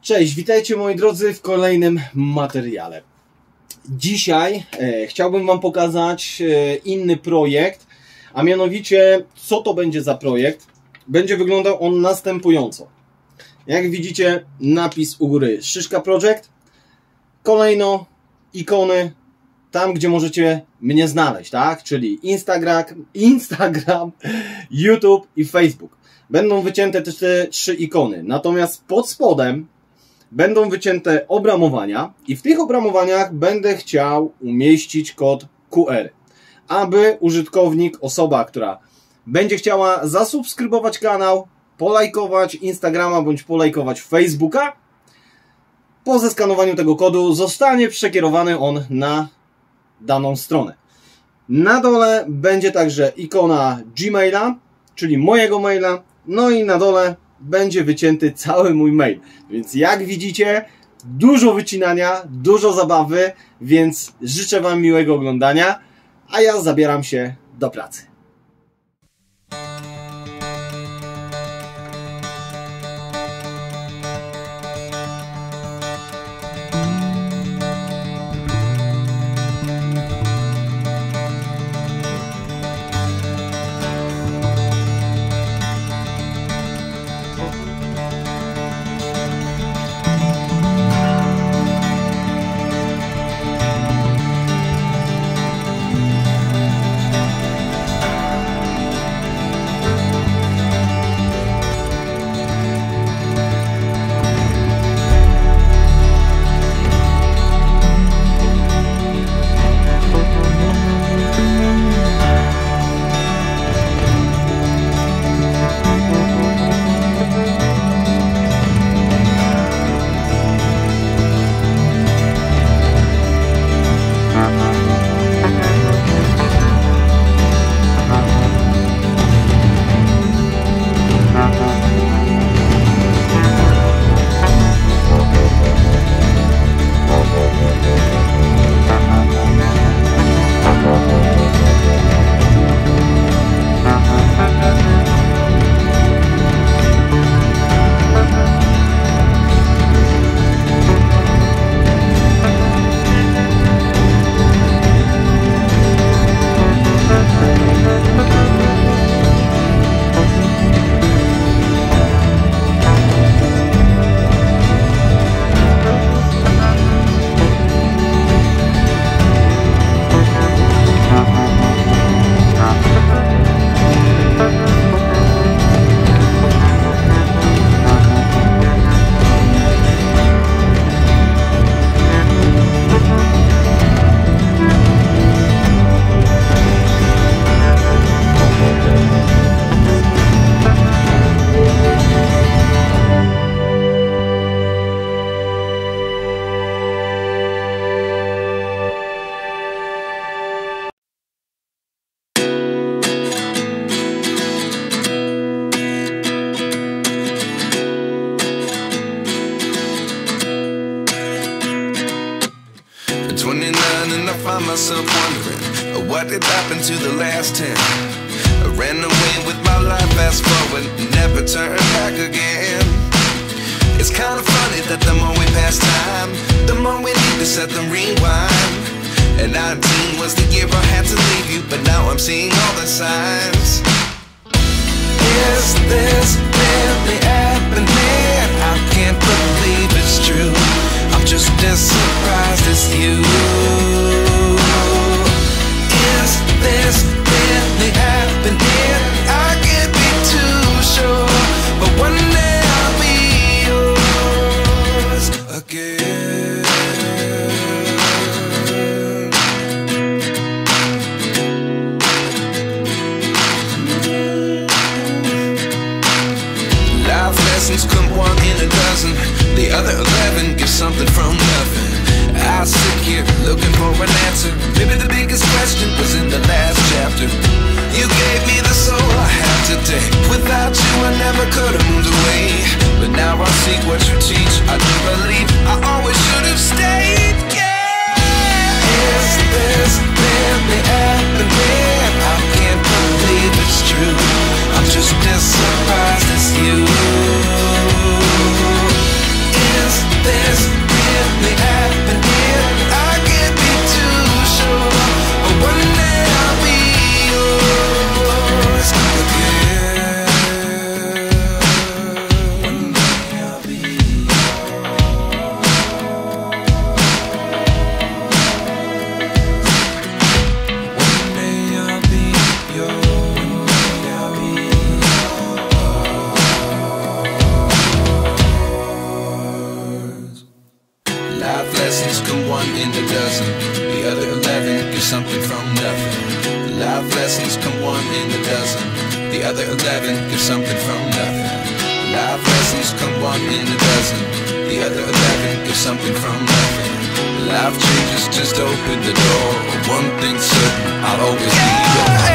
Cześć, witajcie moi drodzy w kolejnym materiale. Dzisiaj chciałbym Wam pokazać inny projekt, a mianowicie co to będzie za projekt. Będzie wyglądał on następująco. Jak widzicie, napis u góry Szyszka projekt. Kolejno ikony tam, gdzie możecie mnie znaleźć, tak? Czyli Instagram, YouTube i Facebook. Będą wycięte też te trzy ikony. Natomiast pod spodem będą wycięte obramowania i w tych obramowaniach będę chciał umieścić kod QR, aby użytkownik, osoba, która będzie chciała zasubskrybować kanał, polajkować Instagrama bądź polajkować Facebooka, po zeskanowaniu tego kodu zostanie przekierowany on na daną stronę. Na dole będzie także ikona Gmaila, czyli mojego maila, no i na dole będzie wycięty cały mój mail. Więc jak widzicie, dużo wycinania, dużo zabawy, więc życzę Wam miłego oglądania, a ja zabieram się do pracy. Myself wondering what did happen to the last 10. I ran away with my life, fast forward, never turn back again. It's kind of funny that the more we pass time, the more we need to set the rewind. And 19 was the year I had to leave you, but now I'm seeing all the signs. Is this really happening? I can't believe it's true. I'm just as surprised as you. Is this really happening? I can't be too sure, but one day I'll be yours again. Life lessons come one in a dozen. The other 11 give something from nothing. I sit here looking for an answer. Maybe the biggest question was in the last chapter. You gave me the soul I have today. Without you I never could have moved away. But now I see what you teach. I do believe I always should have stayed. Yeah. Is this really happening? I can't believe it's true. I'm just as surprised as you. Is Life lessons come one in a dozen. The other 11 get something from nothing. Life lessons come one in a dozen. The other 11 get something from nothing. Life lessons come one in a dozen. The other 11 get something from nothing. Life changes just open the door. One thing's certain, I'll always be yours.